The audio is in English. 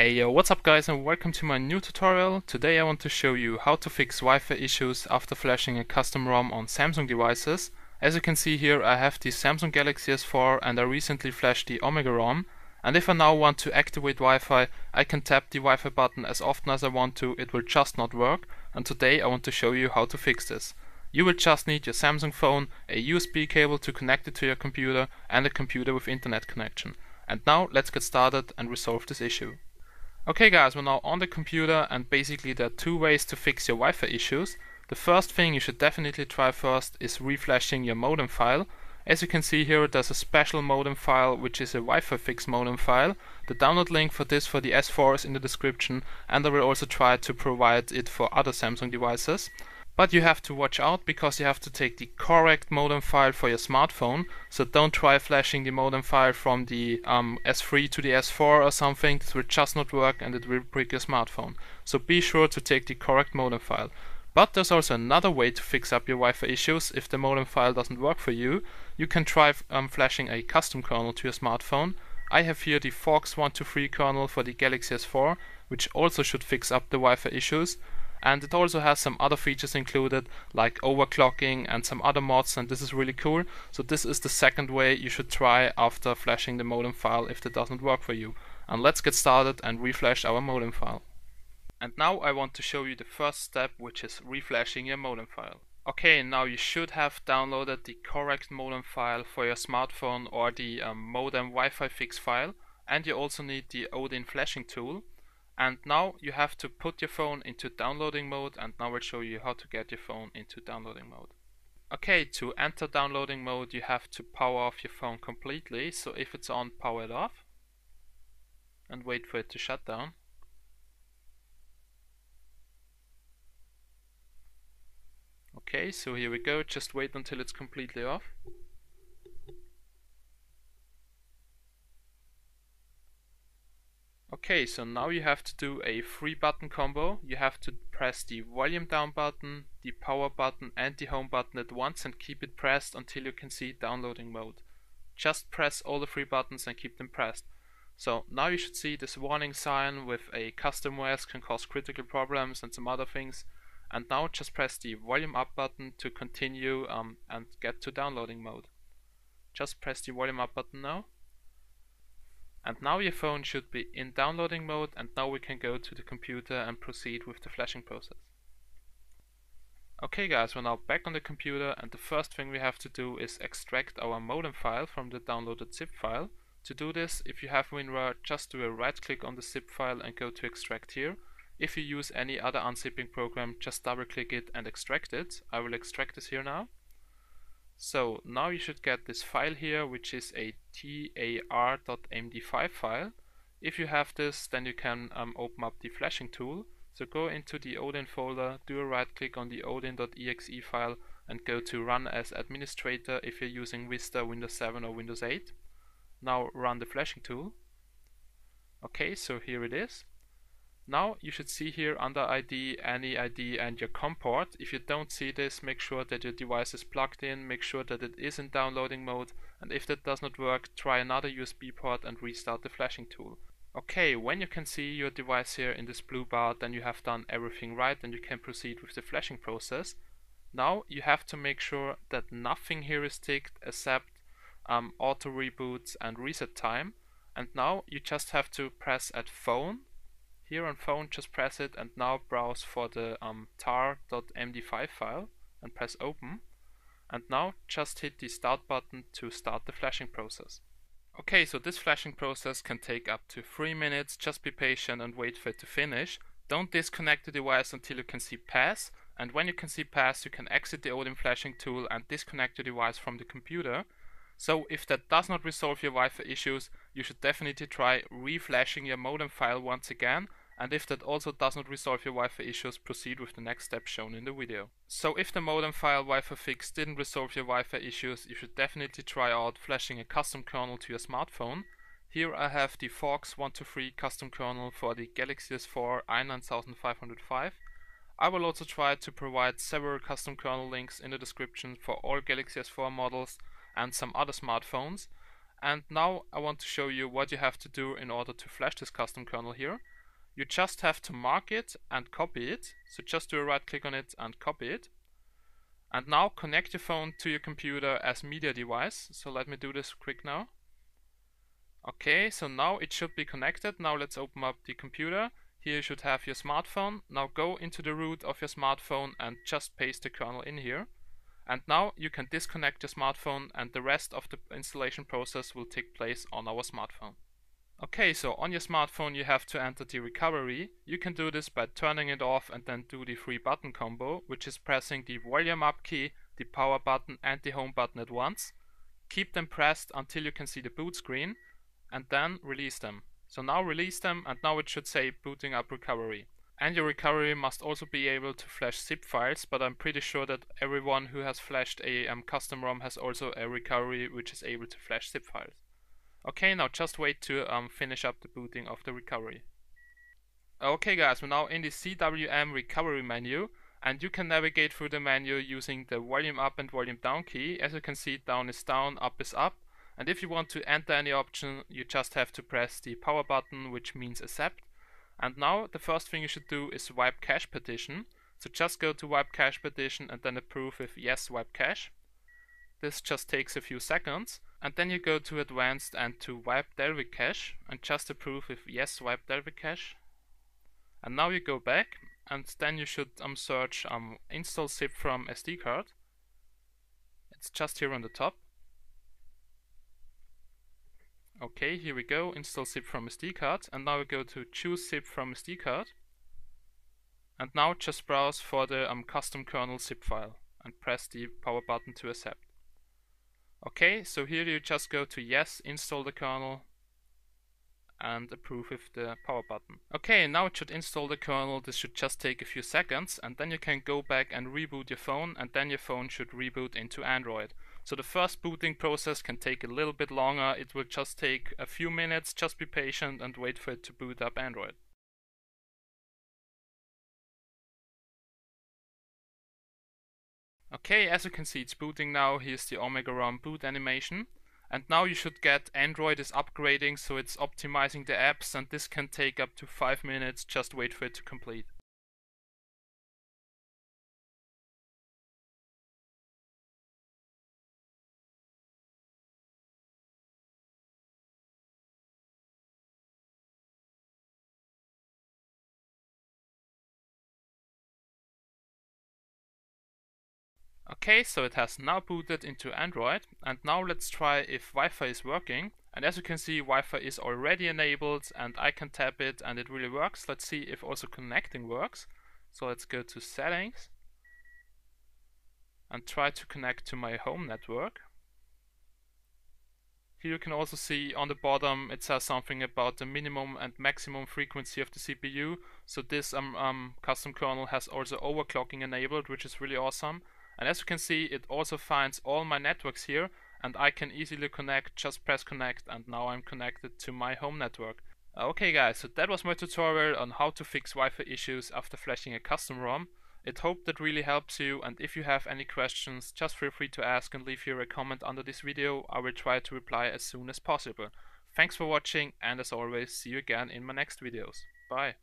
Hey yo, what's up guys and welcome to my new tutorial. Today I want to show you how to fix Wi-Fi issues after flashing a custom ROM on Samsung devices. As you can see here, I have the Samsung Galaxy S4 and I recently flashed the Omega ROM. And if I now want to activate Wi-Fi, I can tap the Wi-Fi button as often as I want to, it will just not work. And today I want to show you how to fix this. You will just need your Samsung phone, a USB cable to connect it to your computer, and a computer with internet connection. And now let's get started and resolve this issue. Okay guys, we're now on the computer and basically there are two ways to fix your Wi-Fi issues. The first thing you should definitely try first is reflashing your modem file. As you can see here, there's a special modem file which is a Wi-Fi fix modem file. The download link for this for the S4 is in the description, and I will also try to provide it for other Samsung devices. But you have to watch out because you have to take the correct modem file for your smartphone. So don't try flashing the modem file from the S3 to the S4 or something. This will just not work and it will break your smartphone. So be sure to take the correct modem file. But there's also another way to fix up your Wi-Fi issues if the modem file doesn't work for you. You can try flashing a custom kernel to your smartphone. I have here the Fox123 kernel for the Galaxy S4, which also should fix up the Wi-Fi issues. And it also has some other features included like overclocking and some other mods, and this is really cool. So this is the second way you should try after flashing the modem file if that doesn't work for you. And let's get started and reflash our modem file. And now I want to show you the first step, which is reflashing your modem file. Okay, now you should have downloaded the correct modem file for your smartphone or the modem Wi-Fi fix file, and you also need the Odin flashing tool. And now you have to put your phone into downloading mode, and now I'll show you how to get your phone into downloading mode. Okay, to enter downloading mode you have to power off your phone completely, so if it's on, power it off and wait for it to shut down. Okay, so here we go, just wait until it's completely off. Okay, so now you have to do a 3-button combo. You have to press the volume down button, the power button and the home button at once and keep it pressed until you can see downloading mode. Just press all the 3 buttons and keep them pressed. So now you should see this warning sign with a custom OS can cause critical problems and some other things. And now just press the volume up button to continue and get to downloading mode. Just press the volume up button now. And now your phone should be in downloading mode, and now we can go to the computer and proceed with the flashing process. Okay guys, we're now back on the computer, and the first thing we have to do is extract our modem file from the downloaded zip file. To do this, if you have WinRAR, just do a right click on the zip file and go to extract here. If you use any other unzipping program, just double click it and extract it. I will extract this here now. So now you should get this file here, which is a tar.md5 file. If you have this, then you can open up the flashing tool. So go into the Odin folder, do a right click on the odin.exe file and go to run as administrator if you're using Vista, Windows 7 or Windows 8. Now run the flashing tool. Okay, so here it is. Now you should see here under ID, any ID and your COM port. If you don't see this, make sure that your device is plugged in, make sure that it is in downloading mode, and if that does not work, try another USB port and restart the flashing tool. Okay, when you can see your device here in this blue bar, then you have done everything right and you can proceed with the flashing process. Now you have to make sure that nothing here is ticked except auto reboots and reset time. And now you just have to press at phone. Here on phone, just press it and now browse for the tar.md5 file and press open. And now just hit the start button to start the flashing process. Okay, so this flashing process can take up to 3 minutes. Just be patient and wait for it to finish. Don't disconnect the device until you can see pass. And when you can see pass, you can exit the Odin flashing tool and disconnect your device from the computer. So if that does not resolve your Wi-Fi issues, you should definitely try reflashing your modem file once again. And if that also does not resolve your Wi-Fi issues, proceed with the next step shown in the video. So if the modem file Wi-Fi fix didn't resolve your Wi-Fi issues, you should definitely try out flashing a custom kernel to your smartphone. Here I have the Fox123 custom kernel for the Galaxy S4 i9505. I will also try to provide several custom kernel links in the description for all Galaxy S4 models and some other smartphones. And now I want to show you what you have to do in order to flash this custom kernel here. you just have to mark it and copy it. So just do a right click on it and copy it. And now connect your phone to your computer as media device. So let me do this quick now. Okay, so now it should be connected. Now let's open up the computer. Here you should have your smartphone. Now go into the root of your smartphone and just paste the kernel in here. And now you can disconnect your smartphone and the rest of the installation process will take place on our smartphone. Okay, so on your smartphone you have to enter the recovery. You can do this by turning it off and then do the 3-button combo, which is pressing the volume up key, the power button and the home button at once. Keep them pressed until you can see the boot screen and then release them. So now release them and now it should say booting up recovery. And your recovery must also be able to flash zip files, but I'm pretty sure that everyone who has flashed a custom ROM has also a recovery which is able to flash zip files. Okay, now just wait to finish up the booting of the recovery. Okay guys, we're now in the CWM recovery menu and you can navigate through the menu using the volume up and volume down key. As you can see, down is down, up is up. And if you want to enter any option, you just have to press the power button, which means accept. And now the first thing you should do is wipe cache partition. So just go to wipe cache partition and then approve with yes, wipe cache. This just takes a few seconds. And then you go to advanced and to wipe Delvic cache and just approve with yes, wipe Delvic cache. And now you go back and then you should search install zip from SD card. It's just here on the top. Okay, here we go, install zip from SD card, and now we go to choose zip from SD card. And now just browse for the custom kernel zip file and press the power button to accept. Okay, so here you just go to yes, install the kernel and approve with the power button. Okay, now it should install the kernel. This should just take a few seconds and then you can go back and reboot your phone and then your phone should reboot into Android. So the first booting process can take a little bit longer. It will just take a few minutes. Just be patient and wait for it to boot up Android. Okay, as you can see, it's booting now. Here's the Omega ROM boot animation. And now you should get Android is upgrading, so it's optimizing the apps, and this can take up to 5 minutes. Just wait for it to complete. Okay, so it has now booted into Android, and now let's try if Wi-Fi is working. And as you can see, Wi-Fi is already enabled and I can tap it and it really works. Let's see if also connecting works. So let's go to settings and try to connect to my home network. Here you can also see on the bottom it says something about the minimum and maximum frequency of the CPU. So this custom kernel has also overclocking enabled, which is really awesome. And as you can see, it also finds all my networks here and I can easily connect, just press connect, and now I'm connected to my home network. Okay guys, so that was my tutorial on how to fix Wi-Fi issues after flashing a custom ROM. I hope that really helps you, and if you have any questions, just feel free to ask and leave here a comment under this video. I will try to reply as soon as possible. Thanks for watching, and as always, see you again in my next videos. Bye!